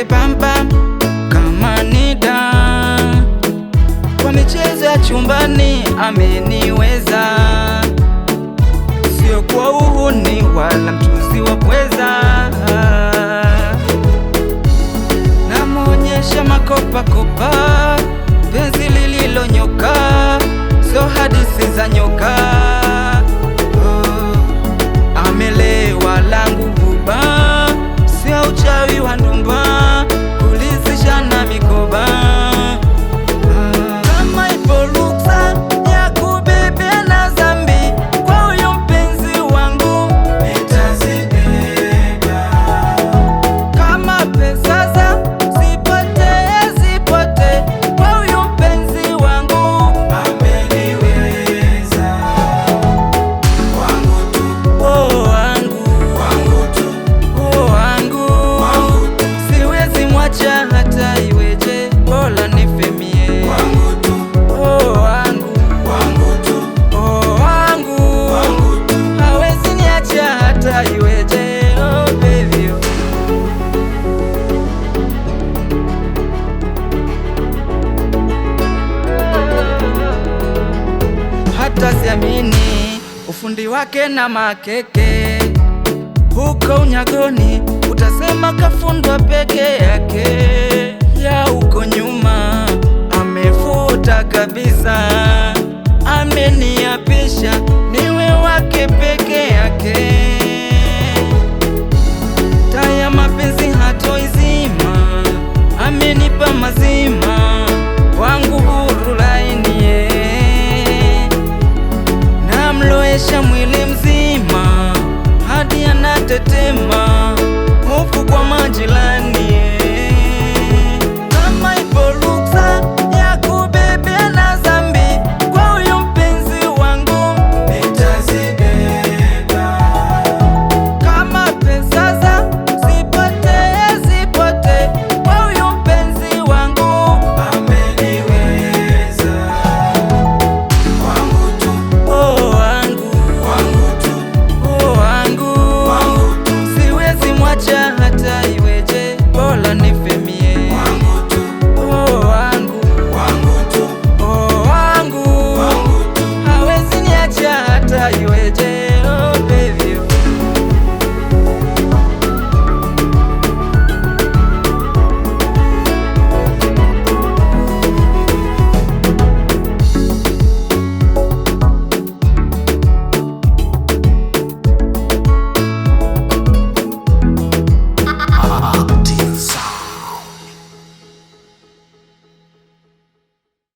lake bamba kama nida, kwa michezo ya chumbani ameniweza, sio kwa uhuni wala mchuzi wa pweza. Namwonyesha makopakopa, penzi lililonyoka, sio hadithi za nyoka. Amelewa langu huba, sio uchawi wa ndumba, kulizishana mikoba. Kama ipo ruksa ya kubebea na dhambi, kwa huyo mpenzi wangu nitazibeba. Kama pesa za zipote, kwa huyo mpenzi wangu ameniweza. Wangu tu, oh wangu tu, oh wangu, siwezi mwacha hata iweje, bora nife mie. Wangu tu, oh wangu tu, oh wangu, hawezi niacha hata iweje, oh baby. Hata siamini ufundi wake na makeke, huko unyagoni utasema kafundwa peke yake. Ya huko nyuma amefuta kabisa, ameniapisha niwe wake peke yake. Taya mapenzi hatoizima, amenipa mazima, wangu huru laini ye. Namloesha mwili mzima hadi anatetema.